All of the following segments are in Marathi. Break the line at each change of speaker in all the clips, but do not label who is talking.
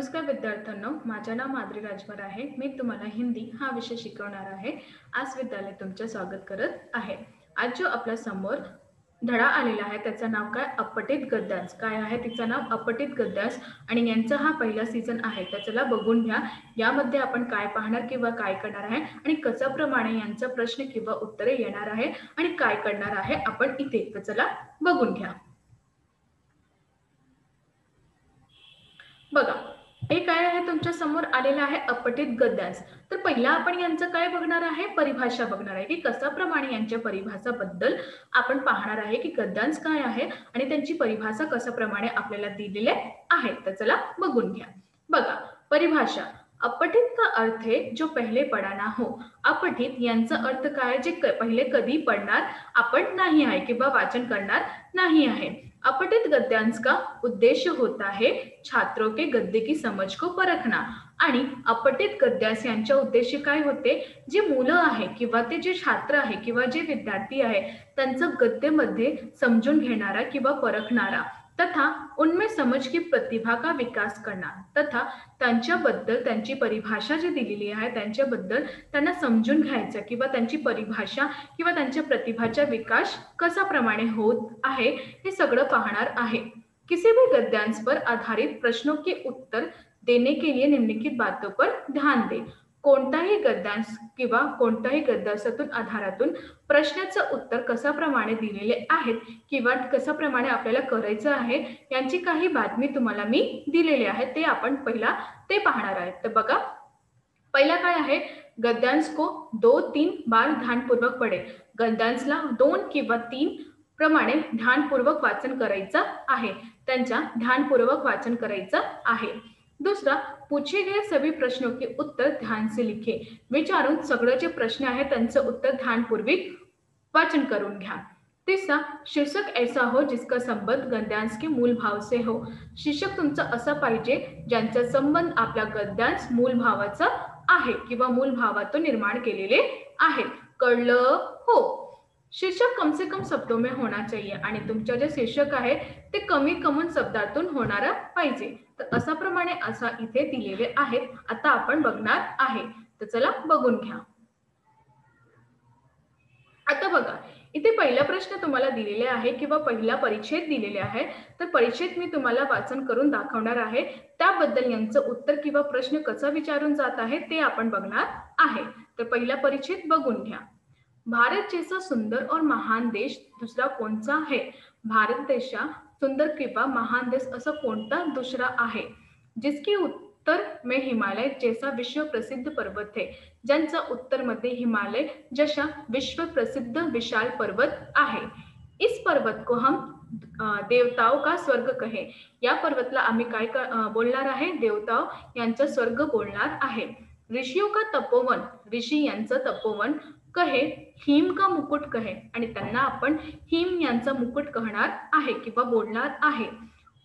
नमस्कार विद्यार्थ्यांनो, माझे नाव माद्री राजभर आहे। मी तुम्हाला हिंदी हा विषय शिकवणार आहे। आज विद्यालय तुमचे स्वागत करत आहे। आज जो आपल्या समोर धडा आलेला आहे त्याचं नाव काय? अपठित गद्यांश। काय आहे तिचं नाव? अपठित गद्यांश। आणि यांचा हा पहिला सीझन आहे, तर चला बघून घ्या यामध्ये आपण काय पाहणार किंवा काय करणार आहे आणि कशाप्रमाणे यांचा प्रश्न किंवा उत्तरे येणार आहे आणि काय करणार आहे आपण इथे, तर चला बघून घ्या। बघा, हे काय आहे तुमच्या समोर आलेला आहे अपठित गद्यांश। तर पहिला आपण यांचं काय बघणार आहे? परिभाषा बघणार आहे की कशाप्रमाणे यांच्या परिभाषाबद्दल आपण पाहणार आहे की गद्यांश काय आहे आणि त्यांची परिभाषा कशाप्रमाणे आपल्याला दिलेले आहे। तर चला बघून घ्या। बघा, परिभाषा। अपठित का अर्थ है जो पहले पढ़ा ना हो। अपठित यांचा अर्थ काय? जे पहिले कधी पढ़णार आपण नाही आहे किंवा वाचन करणार नहीं है। अपठित गद्यांश का उद्देश्य होता है छात्रों के गद्य की समझ को परखना। आणि अपठित गद्यांश यांचा उद्देश्य काय होते? जे मुलं आहे किंवा ते जे छात्र आहे किंवा जे विद्यार्थी आहे त्यांचं गद्यामध्ये समजून घेणारा किंवा परखणारा तथा उनमें समझ की प्रतिभा का विकास करना तथा त्यांच्याबद्दल त्यांची परिभाषा जी दिलेली आहे त्यांच्याबद्दल त्यांना समजून घ्यायचं किंवा त्यांची परिभाषा किंवा त्यांच्या प्रतिभाचा विकास कशाप्रमाणे होत आहे हे सगळं पाहणार आहे। किसी भी गद्यांश पर आधारित प्रश्नों के उत्तर देने के लिए निम्नलिखित बातों पर ध्यान दे। कोणताही गद्यांश किंवा कोणत्याही गद्यांशातून आधारातून प्रश्नाचं उत्तर कशाप्रमाणे दिलेले आहेत किंवा कशाप्रमाणे आपल्याला करायचं आहे यांची काही बातमी तुम्हाला मी दिलेली आहे, ते आपण पहिला ते पाहणार आहे। तर बघा, पहिला काय आहे? गद्यांश को 2-3 बार ध्यानपूर्वक पढ़े। गद्यांशला 2 किंवा 3 प्रमाणे ध्यानपूर्वक वाचन करायचं आहे, त्यांचा ध्यानपूर्वक वाचन करायचं आहे। दूसरा, पूछे गए सभी प्रश्नों के उत्तर ध्यान से लिखे। विचारून सगळे जे प्रश्न आहे त्यांचं उत्तर ध्यानपूर्वक वाचन करून घ्या। तीसरा, शीर्षक ऐसा हो जिसका संबंध गद्यांश के मूल भाव से हो। शीर्षक तुमचं असं पाहिजे ज्यांचा संबंध आपल्या गद्यांश मूल भावाचा आहे किंवा मूल भावातून निर्माण केलेले आहेत। कळलं हो? शीर्षक कम से कम शब्दों में होना चाहिए आणि तुमच्या जे शीर्षक आहे ते कमी कमी शब्दातून होणारा पाहिजे। तर अशा प्रमाणे असा इथे दिलेले आहेत। आता आपण बघणार आहे, तर चला बघून घ्या। आता बघा, इथे पहिला प्रश्न तुम्हाला दिलेले आहे किंवा पहिला परिच्छेद दिलेले आहे, तर परिच्छेद मी तुम्हाला वाचन करून दाखवणार आहे, त्याबद्दल यांचं उत्तर किंवा प्रश्न कसा विचारून जात आहे ते आपण बघणार आहे। तर पहिला परिच्छेद बघून घ्या। भारत जैसा सुंदर और महान देश दूसरा कौन सा है? भारत देशा सुंदर किंवा महान देश असा कोणता दुसरा आहे? जिसके उत्तर में हिमालय जैसा विश्व प्रसिद्ध पर्वत है। ज्यांचा उत्तर मध्ये हिमालय जैसा विश्व प्रसिद्ध विशाल पर्वत आहे। इस पर्वत को हम देवताओं का स्वर्ग कहे। या पर्वतला आम्ही काय बोलणार आहे? देवताओं यांचा स्वर्ग बोलणार आहे। ऋषियों का तपोवन, ऋषी यांचं तपोवन कहे। हिम का मुकुट कहे, आणि त्यांना आपण हिम यांचा मुकुट कहणार आहे किंवा बोलणार आहे।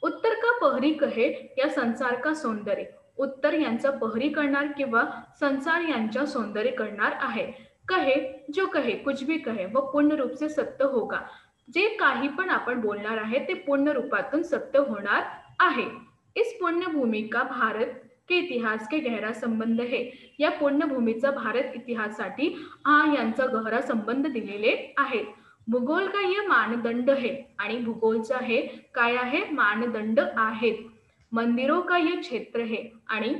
उत्तर का पहरी कहे या संसार का सौंदर्य, उत्तर यांचा पहरी करणार किंवा संसार यांचा सौंदर्य करणार आहे। कहे जो कहे, कुछ भी कहे वो पूर्ण रूप से सत्य होगा। जे काही पण आपण बोलणार आहे ते पूर्ण रूपातून सत्य होणार आहे। इस पुण्य भूमि का भारत के इतिहास के गहरा संबंध है। या पुण्य भूमीचा भारत इतिहासासाठी हा यांचा गहरा संबंध दिलेले आहे। भूगोल का यह मानदंड है, आणि भूगोलचा हे काय आहे? मानदंड आहेत। मंदिरों का यह क्षेत्र है, आणि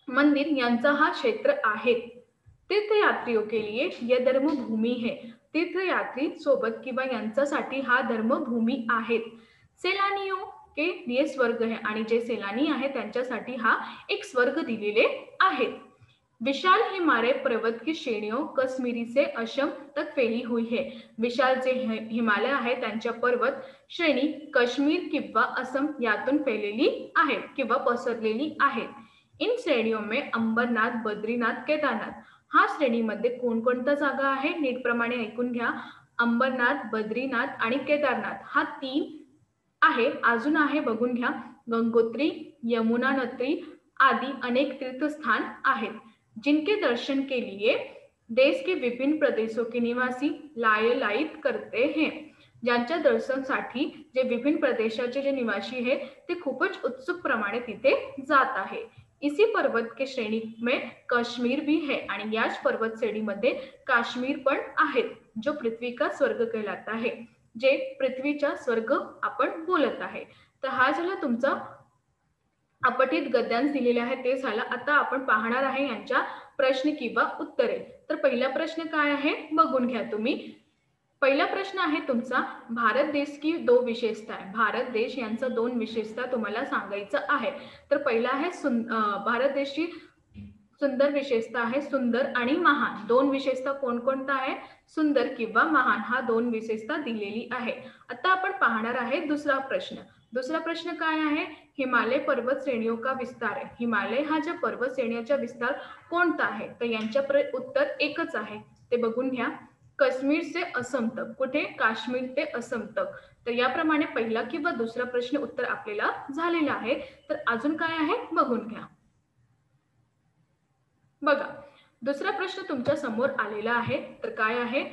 मंदिर यांचा हा क्षेत्र आहे। तीर्थयात्रियों के लिए यह धर्मभूमि है, तीर्थयात्री सोबत किंवा यांच्यासाठी हा धर्मभूमी आहेत। सैलानियों के लिए स्वर्ग है, आणि जे सैलानी आहे त्यांच्यासाठी हा एक स्वर्ग दिलेले आहेत। विशाल हिमालय पर्वत की श्रेणियों कश्मीरी से असम तक फैली हुई है। विशाल जे हिमालय आहे त्यांच्या पर्वत श्रेणी काश्मीर किंवा असम यातून फैलेली आहे किंवा पसरलेली आहे। इन श्रेणियों में अंबरनाथ, बद्रीनाथ, केदारनाथ, हा श्रेणीमध्ये कोणकोणत्या जागा आहे नीटप्रमाणे ऐकून घ्या। अंबरनाथ, बद्रीनाथ आणि केदारनाथ हा 3 आहे। अजून आहे बघून घ्या, गंगोत्री, यमुना नदी आदि अनेक तीर्थस्थान आहेत, जिनके दर्शन के लिए देश के विभिन्न प्रदेशों के निवासी लालायित करते हैं। ज्यांच्या दर्शनासाठी जे विभिन्न प्रदेशाचे जे निवासी है ते खूपच उत्सुक प्रमाणे तिथे जात आहे। इसी पर्वत के श्रेणी में कश्मीर भी है आणि याच पर्वत श्रेणीमध्ये काश्मीर पण आहेत, जो पृथ्वी का स्वर्ग कहलाता है, जे पृथ्वीचा स्वर्ग आपण बोलत आहे। तर हा झाला तुमचा अपठित गद्यांश दिलेले आहे ते झालं। आता आपण पाहणार आहे यांच्या प्रश्न किंवा उत्तरे। तर पहिला प्रश्न काय आहे बघून घ्या तुम्ही। पहिला प्रश्न आहे तुमचा, भारत देश की दो विशेषता आहे। भारत देश यांचा दोन विशेषता तुम्हाला सांगायचं आहे। तर पहिला आहे भारत देशची सुंदर विशेषता आहे सुंदर आणि महान। दोन विशेषता कोणकोणता आहे, सुंदर किंवा महान, हा दोन विशेषता दिलेली आहे। आता आपण पाहणार आहे दुसरा प्रश्न। दूसरा प्रश्न काय आहे, हिमालय पर्वत श्रेणियों का विस्तार आहे। हिमालय हा ज्या पर्वत श्रेणीचा विस्तार कोणता आहे, तर यांच्या उत्तर एकच आहे, ते बघून घ्या। काश्मीर से असम तक, कुठे, काश्मीर ते असम तक। तर याप्रमाणे पहिला किंवा दुसरा प्रश्न उत्तर आपल्याला झालेला आहे। तर अजून काय आहे बघून घ्या। बघा, दुसरा प्रश्न तुमच्या समोर आलेला आहे। तर काय आहे,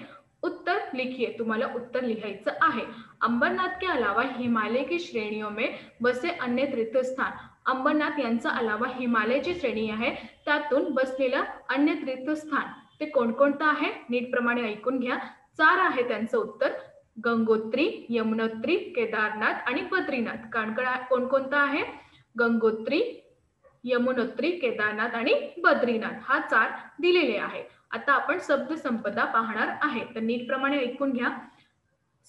उत्तर लिखिए, तुम्हाला उत्तर लिहायचं आहे। अंबरनाथ के अलावा हिमालय की श्रेणियों में बसे अन्य तीर्थस्थान। अंबरनाथ यांचा अलावा हिमालयाची श्रेणी आहे त्यातून बसलेला अन्य तीर्थस्थान ते कोणकोणतं आहे, नीटप्रमाणे ऐकून घ्या। 4 आहे त्यांचं उत्तर, गंगोत्री, यमुनोत्री, केदारनाथ आणि बद्रीनाथ। कोणकोणतं आहे, गंगोत्री, यमुनोत्री, केदारनाथ आणि बद्रीनाथ, हा 4 दिलेले आहे। आता आपण शब्द संपदा पाहणार आहे, तर नीटप्रमाणे ऐकून घ्या।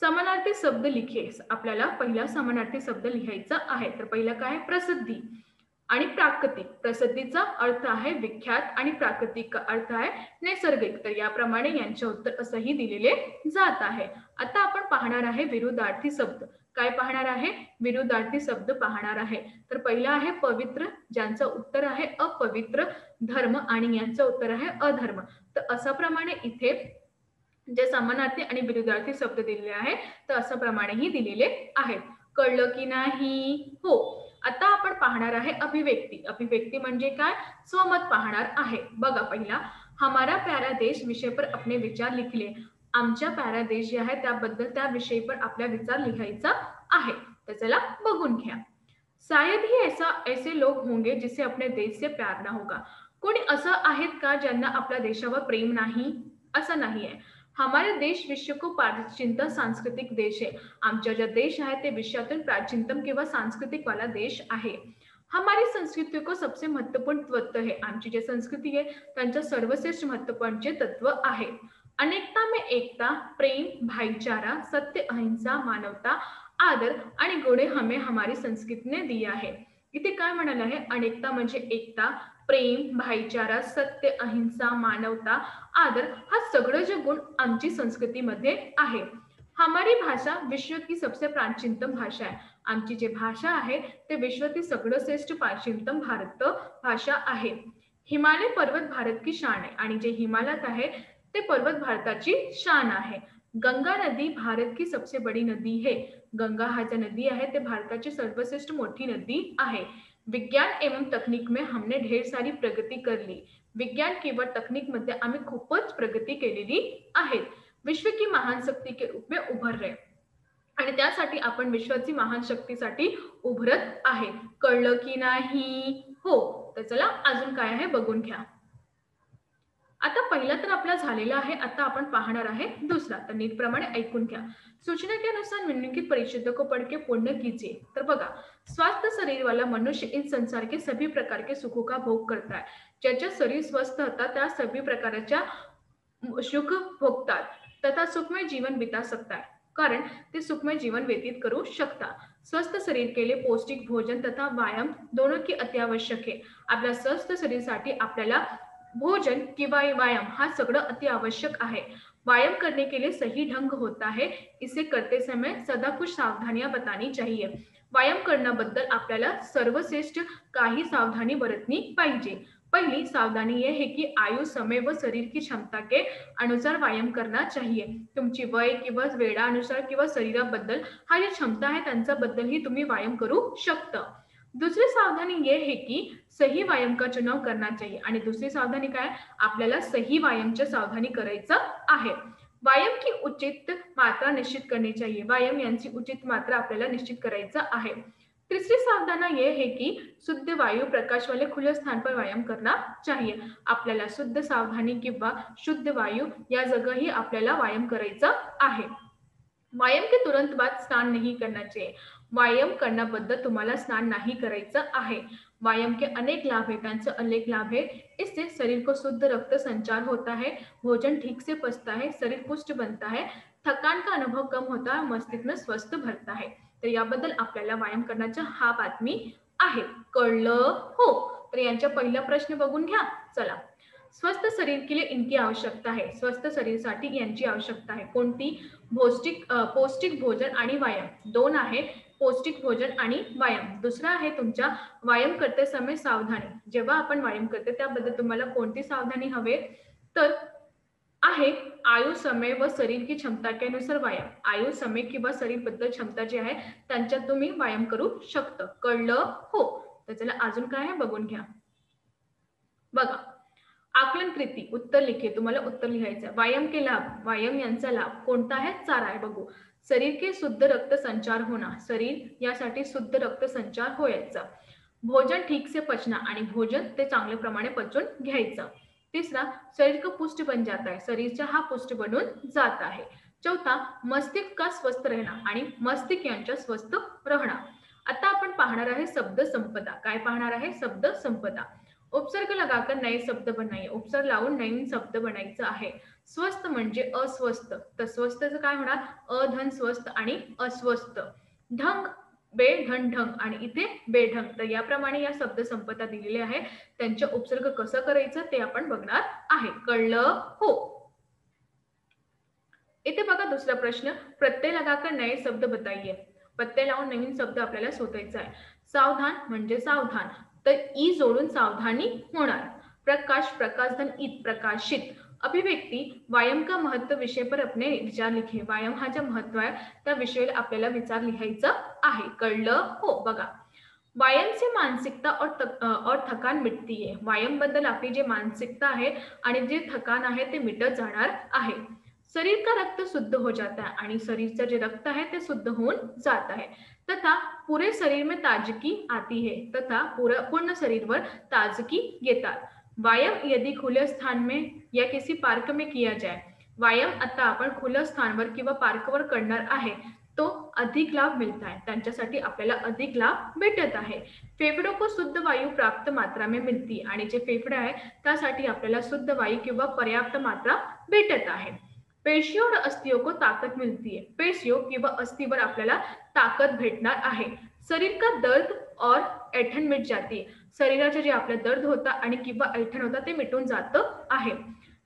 समानार्थी शब्द लिखिए, आपल्याला पहिला समानार्थी शब्द लिहायचा आहे। तर पहिला काय, प्रसिद्धी आणि प्राकृतिक। प्रसिद्धीचा अर्थ आहे विख्यात आणि प्राकृतिक अर्थ आहे नैसर्गिक। तर याप्रमाणे यांचे उत्तर असंही दिलेले जात आहे। आता आपण पाहणार आहे विरुद्धार्थी शब्द। काय पाहणार आहे, विरुद्धार्थी शब्द पाहणार आहे। तर पहिला आहे पवित्र, ज्यांचं उत्तर आहे अपवित्र, धर्म आणि यांचं उत्तर आहे अधर्म। तर अशा प्रमाणे इथे जे समानार्थी आणि विरुद्धार्थी शब्द दिलेले आहे तर अशा प्रमाणेही दिलेले आहेत। कळलं की नाही, हो। आता आपण पाहणार आहे अभिव्यक्ती। अभिव्यक्ती म्हणजे काय, स्वमत पाहणार आहे। बघा, पहिला, हमारा प्यारा देश विषय पर अपने विचार लिखले। आमच्या प्यारा देश जे आहे त्याबद्दल त्या विषयी पर आपला विचार लिहायचा आहे। तर चला बघून घ्या। शायद ही ऐसे लोग होंगे जिसे अपने देश से प्यार ना होगा। कोणी असं आहेत का ज्यांना आपल्या देशावर प्रेम नाही, असं नाही आहे। हमारे देश विश्व को प्राचीनतम सांस्कृतिक देश है। आमचा जो देश आहे ते विश्वातून प्राचीनतम किंवा सांस्कृतिक वाला देश आहे। हमारी संस्कृति को सबसे महत्वपूर्ण तत्व है। आमची जे संस्कृती आहे त्यांच्या सर्वश्रेष्ठ महत्वपूर्ण तत्व आहे। अनेकता में एकता, प्रेम, भाईचारा, सत्य, अहिंसा, मानवता, आदर आणि गुणे हमें हमारी संस्कृती ने दिया है। इथे काय म्हणाले आहे, अनेकता म्हणजे एकता, प्रेम, भाईचारा, सत्य, अहिंसा, मानवता, आदर, हा सगळं जे गुण आमची संस्कृतीमध्ये आहे। हमारी भाषा विश्व की सबसे प्राचीनतम भाषा है। आमची जे भाषा आहे ते विश्वातील सगळं श्रेष्ठ प्राचीनतम भारत भाषा आहे। हिमालय पर्वत भारत की शान आहे आणि जे हिमालयात आहे ते पर्वत भारताची शान आहे। गंगा नदी भारत की सबसे बड़ी नदी है। गंगा हा जो नदी आहे ते भारताची सर्वश्रेष्ठ मोठी नदी आहे। विज्ञान एवं तकनीक में हमने ढेर सारी प्रगति कर ली। विज्ञान किंवा तकनीक मध्ये आम्ही खूपच प्रगती केलेली आहे। विश्व की महान शक्ती के रूप में उभर रहे आणि त्यासाठी आपण विश्वाची महान शक्तीसाठी उभरत आहे। कळलं की नाही, हो। तर चला अजून काय आहे बघून घ्या। आता पहिला तर आपला झालेला आहे। आता आपण पाहणार आहे दुसरा, तर नीटप्रमाणे ऐकून घ्या। सूचना के अनुसार निम्नलिखित परिच्छेदों को पढ़ के पूर्ण कीजिए। तर बघा, स्वस्थ शरीर वाला मनुष्य इस संसार के सभी प्रकार के सुखों का भोग करता है। ज्याचे शरीर स्वस्थ होता त्या सभी प्रकारच्या सुख भोगतात तथा सुखमय जीवन बिता सकता है, कारण ते सुखमय जीवन व्यतीत करू शकता। स्वस्थ शरीर के लिए पौष्टिक भोजन तथा व्यायाम दोनों की अत्यावश्यक है। आपल्या स्वस्थ शरीरासाठी आपल्याला भोजन किंवा व्यायाम हा सगळं अति आवश्यक आहे। व्यायाम करने के लिए सही ढंग होता है, इसे करते समय सदा कुछ सावधानियां बतानी चाहिए। व्यायाम करण्याबद्दल आपल्याला सर्वश्रेष्ठ काही सावधानी बरतनी पाहिजे। पहली सावधानी यह है कि आयु, समय व शरीर की क्षमता के अनुसार व्यायाम करना चाहिए। तुमची वय किंवा वेळानुसार किंवा शरीराबद्दल हा जी क्षमता आहे त्यांच्याबद्दल ही तुम्ही व्यायाम करू शकता। दूसरी सावधानी ये है कि सही व्यायाम का चुनाव करना चाहिए। आणि दुसरी सावधानी काय, आपल्याला सही व्यायामची सावधानी करायचं आहे। व्यायाम की उचित मात्रा निश्चित करनी चाहिए। व्यायाम यांची उचित मात्रा आपल्याला निश्चित करायचं आहे। तीसरी सावधानी ये है कि शुद्ध वायु प्रकाश वाले खुले स्थान पर व्यायाम करना चाहिए। आपल्याला शुद्ध सावधानी किंवा शुद्ध वायु या जगहही आपल्याला व्यायाम करायचा आहे। व्यायाम के तुरंत बाद स्नान नहीं करना चाहिए। व्यायाम करण्याबद्दल तुम्हाला स्नान नहीं करायचं आहे। व्यायाम के अनेक लाभ है, त्यांचे अनेक लाभ है। इससे शरीर को शुद्ध रक्त संचार होता है, भोजन ठीक से पचता है, शरीर पुष्ट बनता है, थकान का अनुभव कम होता है, मस्तिष्क में स्वस्थ भरता है। तर याबद्दल आपल्याला व्यायाम करण्याच्या हा बातमी आहे। कळलं हो? तर यांचा पहिला प्रश्न बघून घ्या। चला, स्वस्थ शरीर के लिए इनकी आवश्यकता है। स्वस्थ शरीरासाठी यांची आवश्यकता आहे। कोणती? पौष्टिक भोजन आणि व्यायाम दोन आहे। पौष्टिक भोजन आणि व्यायाम। दुसरा आहे तुमचा व्यायाम करते समय सावधानी। जेव्हा आपण व्यायाम करते त्याबद्दल तुम्हाला कोणती सावधानी हवे? तर आहे आयु, समय व शरीर की क्षमता के अनुसार व्यायाम। आयु, समय किंवा शरीर बद्दल क्षमता जी आहे त्यांच्यात तुम्ही व्यायाम करू शकता। कळलं हो? तर चला अजून काय आहे बघून घ्या। बघा, आकलन कृती उत्तर लिखे। तुम्हाला उत्तर लिहायचं। व्यायाम के लाभ, व्यायाम यांचा लाभ कोणता आहे? चार आहे बघू। शरीर के शुद्ध रक्त संचार होना, शरीर यासाठी शुद्ध रक्त संचार व्हायचा। भोजन ठीक से पचना, आणि भोजन ते चांगल्या प्रमाणे पचून घ्यायचं। तीसरा, शरीर को पुष्ट बन जाता है, शरीरचा हा पुष्ट बनून जात आहे। चौथा, मस्तिष्क का स्वस्थ रहना, आणि मस्तिष्क यांच्या स्वस्थ राहणं। आता आपण पाहणार आहे शब्द संपदा। काय पाहणार आहे? शब्द संपदा। उपसर्ग लगाकर नए शब्द बनाइए। उपसर्ग लावून नवीन शब्द बनायचं आहे। स्वस्थ म्हणजे अस्वस्थ, तर स्वस्थचं काय होणार? अधन स्वस्थ आणि अस्वस्थ। ढंग, बेढंग ढंग, आणि इथे बेढंग। तर याप्रमाणे या शब्द संपदा दिलेले आहे, त्यांचे उपसर्ग कसं करायचं ते आपण बघणार आहे। कळलं हो? इथे बघा दुसरा प्रश्न, प्रत्यय लगाकर नए शब्द बताइए। प्रत्यय लावून नवीन शब्द आपल्याला शोधायचा आहे। सावधान म्हणजे सावधान, तर ई जोडून सावधानी होणार। प्रकाश, प्रकाशधन ईत, प्रकाशित। अभिव्यक्ती, व्यायाम का महत्व विषय पर अपने विचार लिखे। व्यायाम हा जे महत्व आहे त्या विषयाला आपल्याला विचार लिहायचा आहे। कळलं हो? बघा, व्यायाम से मानसिकता और थकान मिटती है। व्यायाम बद्दल आपली जे मानसिकता आहे आणि जे थकान आहे ते मिटत जाणार आहे। शरीर का रक्त शुद्ध हो जाता है, आणि शरीरचं जे रक्त आहे ते शुद्ध होऊन जात आहे। तथा पूरे शरीर में ताजगी आती है, तथा पूर्ण शरीरवर ताजगी येतात। व्यायाम यदि खुले स्थान में या किसी पार्क में किया जाए, व्यायाम आता आपण खुल्या स्थानवर किंवा पार्कवर करणार आहे तो अधिक लाभ मिळता है, त्यांच्यासाठी आपल्याला अधिक लाभ भेटत आहे। फेफड़ों को शुद्ध वायु प्राप्त मात्रा में मिलती, आणि जे फेफड़े आहे त्यासाठी आपल्याला शुद्ध वायु किंवा पर्याप्त मात्रा भेटत आहे। पेशियों और अस्थियों को ताकत मिलती है। पेशियों किंवा अस्थिवर आपल्याला ताकद भेटणार आहे। शरीर का दर्द और ऐठन मिट जाती है। शरीराचे जे आपलं दर्द होता आणि किंवा ऐठन होता ते मिटून जातं आहे।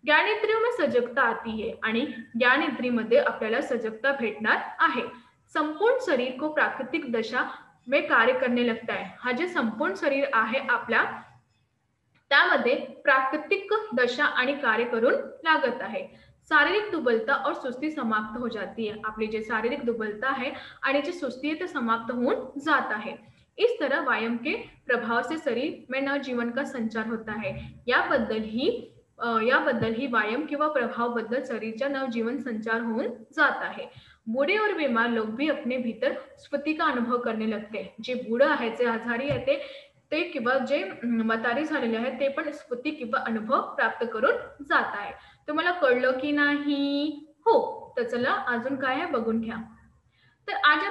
ज्ञानेंद्रियों में सजगता आती है, आणि ज्ञानेंद्रियमध्ये आपल्याला सजगता भेटणार आहे। संपूर्ण शरीर को प्राकृतिक दशा में कार्य करने लगता है। हा जे संपूर्ण शरीर आहे आपल्या त्यामध्ये प्राकृतिक दशा आणि कार्य करून लागत आहे। शारीरिक दुबलता और सुस्ती समाप्त हो जाती है। आपली जे शारीरिक दुबलता है आणि जे सुस्ती है ते समाप्त होऊन जाता है। इस तरह व्यायाम के प्रभाव से शरीर में नवजीवन का संचार होता है। याबद्दल ही व्यायाम किंवा प्रभाव बद्दल शरीरचा नवजीवन संचार होऊन जात आहे। बूढ़े और बीमार लोग भी अपने भीतर स्फूर्ति का अनुभव करने लगते हैं। जे बूढ़ आहे, जे आजारी आहे ते किंवा जे म्हातारी झालेले आहेत ते पण स्फूर्ती किंवा अनुभव प्राप्त करून जात आहे। तुम्हाला कळलं की नाही? हो, तर चला अजून काय आहे बघून घ्या। तर आज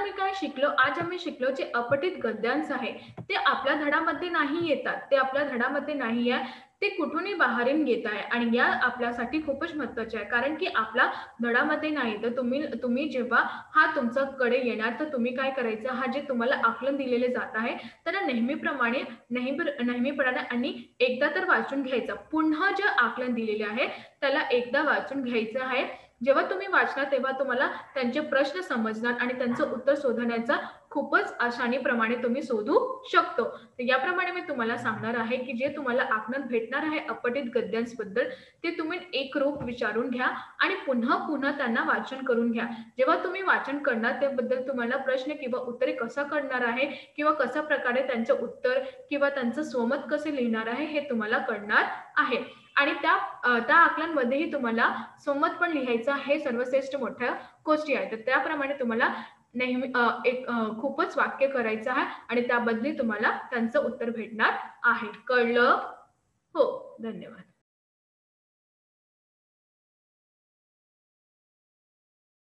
आम्ही शिकलो जे अपठित गद्यांश आहे ते आपल्या धडामध्ये नाही येतात, ते आपल्या धडामध्ये नाही आहे, ते कुठूनही बाहेरून येत आहे, आणि या आपल्यासाठी खूपच महत्त्वाचे आहे। कारण की आपला धडामध्ये नाही, तर तुम्ही जेव्हा हा तुमच्याकडे येणार तर तुम्ही काय करायचं, हा जे तुम्हाला आकलन दिलेले जात आहे त्याला नेहमीपणाने आणि एकदा तर वाचून घ्यायचं। पुन्हा जे आकलन दिलेले आहे त्याला एकदा वाचून घ्यायचं आहे। जेव्हा तुम्ही वाचणार तेव्हा तुम्हाला त्यांचे प्रश्न समजणार आणि त्यांचं उत्तर शोधण्याचा खूपच आसानीप्रमाणे तुम्ही शोधू शकतो। तर याप्रमाणे मी तुम्हाला सांगणार आहे की जे तुम्हाला आकलन भेटणार आहे अपठित गद्यांबद्दल ते तुम्ही एकरूप विचारून घ्या आणि पुन्हा त्यांना वाचन करून घ्या। जेव्हा तुम्ही वाचन करणार त्याबद्दल तुम्हाला प्रश्न किंवा उत्तरे कसं करणार आहे किंवा कशा प्रकारे त्यांचं उत्तर किंवा त्यांचं स्वमत कसे लिहिणार आहे हे तुम्हाला कळणार आहे। आणि त्या आकलनमध्येही तुम्हाला स्वमत पण लिहायचं हे सर्वश्रेष्ठ मोठ्या गोष्टी आहेत. तर त्याप्रमाणे तुम्हाला नेहमी खूपच वाक्य करायचं आहे आणि त्याबद्दली तुम्हाला त्यांचं उत्तर भेटणार आहे. कळलं? हो. धन्यवाद.